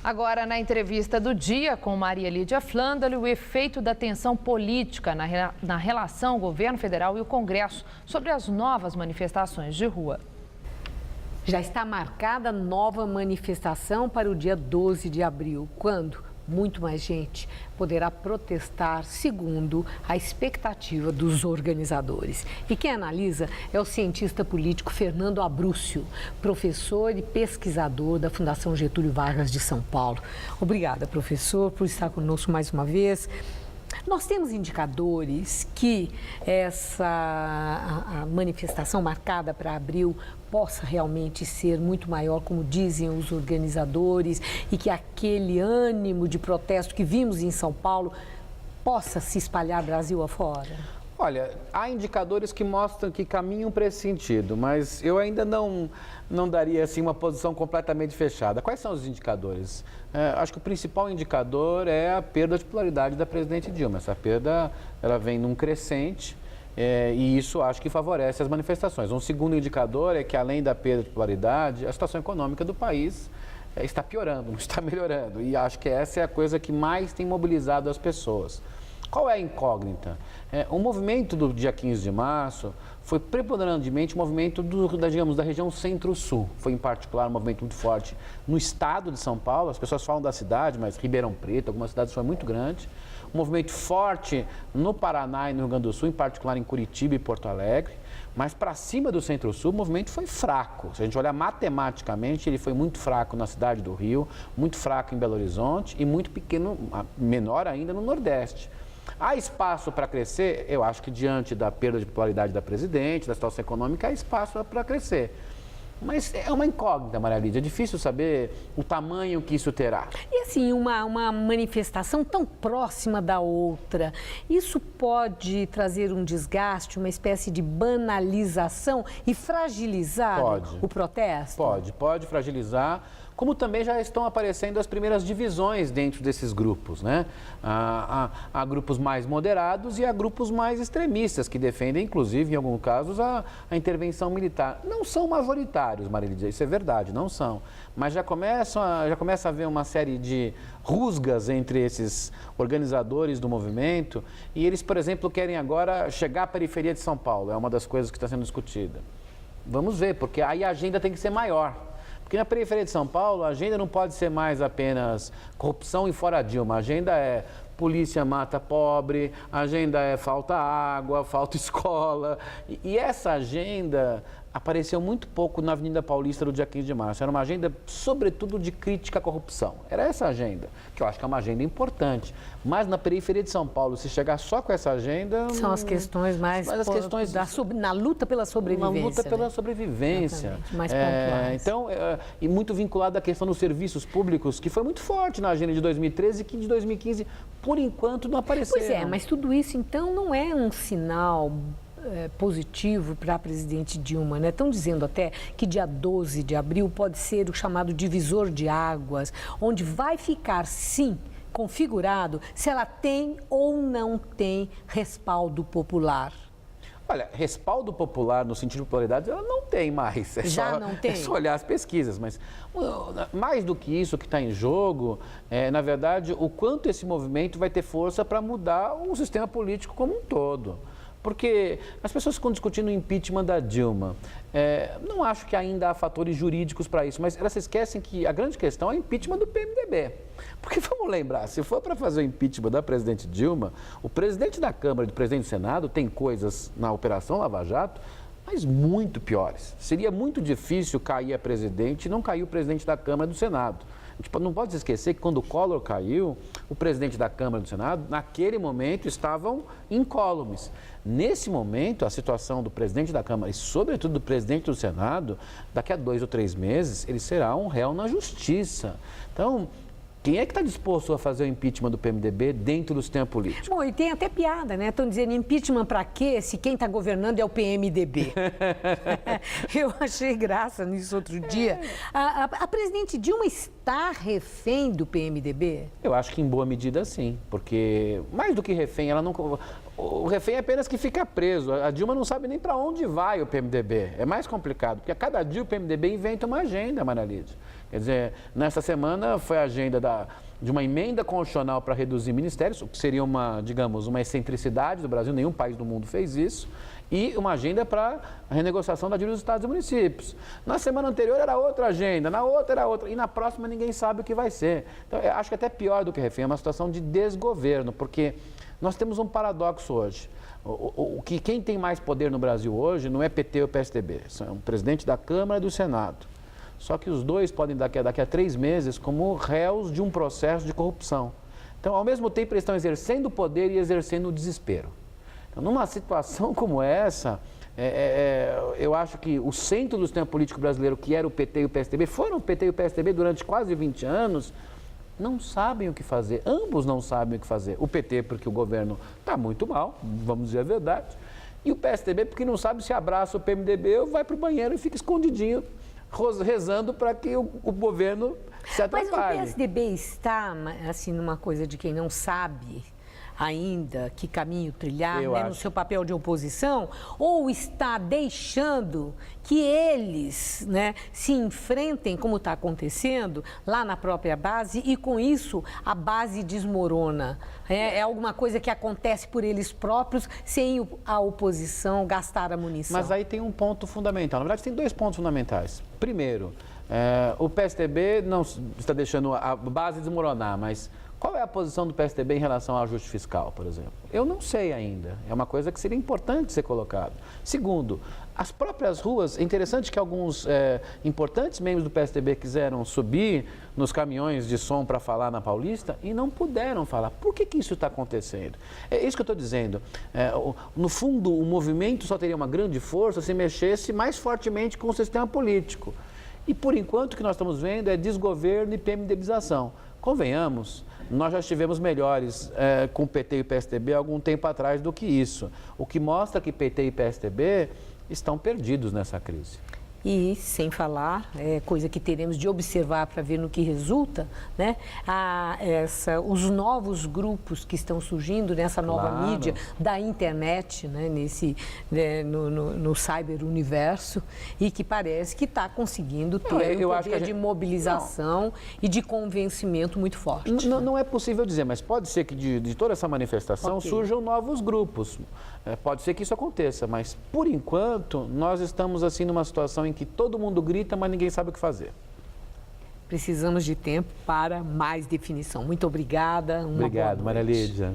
Agora, na entrevista do dia com Maria Lídia Flandre, o efeito da tensão política na relação governo federal e o Congresso sobre as novas manifestações de rua. Já está marcada nova manifestação para o dia 12 de abril, quando muito mais gente poderá protestar segundo a expectativa dos organizadores. E quem analisa é o cientista político Fernando Abrúcio, professor e pesquisador da Fundação Getúlio Vargas de São Paulo. Obrigada, professor, por estar conosco mais uma vez. Nós temos indicadores que a manifestação marcada para abril possa realmente ser muito maior, como dizem os organizadores, e que aquele ânimo de protesto que vimos em São Paulo possa se espalhar Brasil afora? Olha, há indicadores que mostram que caminham para esse sentido, mas eu ainda não daria assim uma posição completamente fechada. Quais são os indicadores? Acho que o principal indicador é a perda de popularidade da presidente Dilma. Essa perda ela vem num crescente e isso acho que favorece as manifestações. Um segundo indicador é que, além da perda de popularidade, a situação econômica do país está piorando, não está melhorando. E acho que essa é a coisa que mais tem mobilizado as pessoas. Qual é a incógnita? O movimento do dia 15 de março foi preponderantemente um movimento da região centro-sul. Foi, em particular, um movimento muito forte no estado de São Paulo. As pessoas falam da cidade, mas Ribeirão Preto, algumas cidades foi muito grande. Um movimento forte no Paraná e no Rio Grande do Sul, em particular em Curitiba e Porto Alegre. Mas para cima do centro-sul, o movimento foi fraco. Se a gente olhar matematicamente, ele foi muito fraco na cidade do Rio, muito fraco em Belo Horizonte e muito pequeno, menor ainda no Nordeste. Há espaço para crescer? Eu acho que diante da perda de popularidade da presidente, da situação econômica, há espaço para crescer. Mas é uma incógnita, Maria Lídia, é difícil saber o tamanho que isso terá. E assim, uma manifestação tão próxima da outra, isso pode trazer um desgaste, uma espécie de banalização e fragilizar o protesto? Pode fragilizar, como também já estão aparecendo as primeiras divisões dentro desses grupos, né? Há grupos mais moderados e há grupos mais extremistas, que defendem, inclusive, em alguns casos, a intervenção militar. Não são majoritários, Maria Lídia, isso é verdade, não são. Mas já começa a haver uma série de rusgas entre esses organizadores do movimento e eles, por exemplo, querem agora chegar à periferia de São Paulo, é uma das coisas que está sendo discutida. Vamos ver, porque aí a agenda tem que ser maior. Porque na periferia de São Paulo, a agenda não pode ser mais apenas corrupção e fora Dilma. A agenda é polícia mata pobre, a agenda é falta água, falta escola. E essa agenda apareceu muito pouco na Avenida Paulista do dia 15 de março. Era uma agenda, sobretudo, de crítica à corrupção. Era essa agenda, que eu acho que é uma agenda importante. Mas na periferia de São Paulo, se chegar só com essa agenda... São as questões mais... Mas as questões na luta pela sobrevivência. Na luta pela sobrevivência. Exatamente, mais pontuais. Então, e muito vinculado à questão dos serviços públicos, que foi muito forte na agenda de 2013 e que de 2015, por enquanto, não apareceu. Pois é, mas tudo isso, então, não é um sinal positivo para a presidente Dilma, né? Estão dizendo até que dia 12 de abril pode ser o chamado divisor de águas, onde vai ficar, sim, configurado se ela tem ou não tem respaldo popular. Olha, respaldo popular no sentido de popularidade, ela não tem mais. Não tem? É só olhar as pesquisas, mas mais do que isso que está em jogo, na verdade, o quanto esse movimento vai ter força para mudar o sistema político como um todo. Porque as pessoas ficam discutindo o impeachment da Dilma. Não acho que ainda há fatores jurídicos para isso, mas elas se esquecem que a grande questão é o impeachment do PMDB. Porque vamos lembrar, se for para fazer o impeachment da presidente Dilma, o presidente da Câmara e o presidente do Senado tem coisas na Operação Lava Jato, mas muito piores. Seria muito difícil cair a presidente e não cair o presidente da Câmara e do Senado. Não pode se esquecer que quando o Collor caiu, o presidente da Câmara e do Senado, naquele momento, estavam incólumes. Nesse momento, a situação do presidente da Câmara e, sobretudo, do presidente do Senado, daqui a 2 ou 3 meses, ele será um réu na justiça. Então, quem é que está disposto a fazer o impeachment do PMDB dentro do sistema político? Bom, e tem até piada, né? Estão dizendo impeachment para quê se quem está governando é o PMDB? Eu achei graça nisso outro dia. A presidente Dilma está refém do PMDB? Eu acho que em boa medida sim, porque mais do que refém, ela não... O refém é apenas que fica preso. A Dilma não sabe nem para onde vai o PMDB. É mais complicado, porque a cada dia o PMDB inventa uma agenda, Maria Lídia. Quer dizer, nessa semana foi a agenda de uma emenda constitucional para reduzir ministérios, o que seria digamos, uma excentricidade do Brasil, nenhum país do mundo fez isso, e uma agenda para a renegociação da dívida dos estados e municípios. Na semana anterior era outra agenda, na outra era outra, e na próxima ninguém sabe o que vai ser. Então, eu acho que até pior do que refém, é uma situação de desgoverno, porque nós temos um paradoxo hoje. Quem tem mais poder no Brasil hoje não é PT ou PSDB, são o presidente da Câmara e do Senado. Só que os dois podem, daqui a 3 meses, como réus de um processo de corrupção. Então, ao mesmo tempo, eles estão exercendo o poder e exercendo o desespero. Então, numa situação como essa, eu acho que o centro do sistema político brasileiro, que era o PT e o PSDB, foram o PT e o PSDB durante quase 20 anos, não sabem o que fazer. Ambos não sabem o que fazer. O PT, porque o governo está muito mal, vamos dizer a verdade, e o PSDB, porque não sabe se abraça o PMDB ou vai para o banheiro e fica escondidinho, rezando para que o governo se atrapalhe. Mas o PSDB está, assim, numa coisa de quem não sabe ainda que caminho trilhar, né, no seu papel de oposição, ou está deixando que eles, né, se enfrentem, como está acontecendo, lá na própria base, e com isso a base desmorona? É alguma coisa que acontece por eles próprios, sem a oposição gastar a munição? Mas aí tem um ponto fundamental. Na verdade, tem 2 pontos fundamentais. Primeiro, o PSDB não está deixando a base desmoronar, mas qual é a posição do PSDB em relação ao ajuste fiscal, por exemplo? Eu não sei ainda. É uma coisa que seria importante ser colocado. Segundo, as próprias ruas, é interessante que alguns importantes membros do PSDB quiseram subir nos caminhões de som para falar na Paulista e não puderam falar. Por que isso está acontecendo? É isso que eu estou dizendo. No fundo, o movimento só teria uma grande força se mexesse mais fortemente com o sistema político. E, por enquanto, o que nós estamos vendo é desgoverno e PMDBização. Convenhamos, nós já estivemos melhores com o PT e o PSDB há algum tempo atrás do que isso. O que mostra que PT e PSDB estão perdidos nessa crise. E, sem falar, coisa que teremos de observar para ver no que resulta, né? Os novos grupos que estão surgindo nessa nova mídia da internet, né? No cyber-universo, e que parece que está conseguindo ter um poder de mobilização e de convencimento muito forte. Não é possível dizer, mas pode ser que de toda essa manifestação surjam novos grupos. Pode ser que isso aconteça, mas, por enquanto, nós estamos assim numa situação em que todo mundo grita, mas ninguém sabe o que fazer. Precisamos de tempo para mais definição. Muito obrigada. Obrigado, Maria Lídia.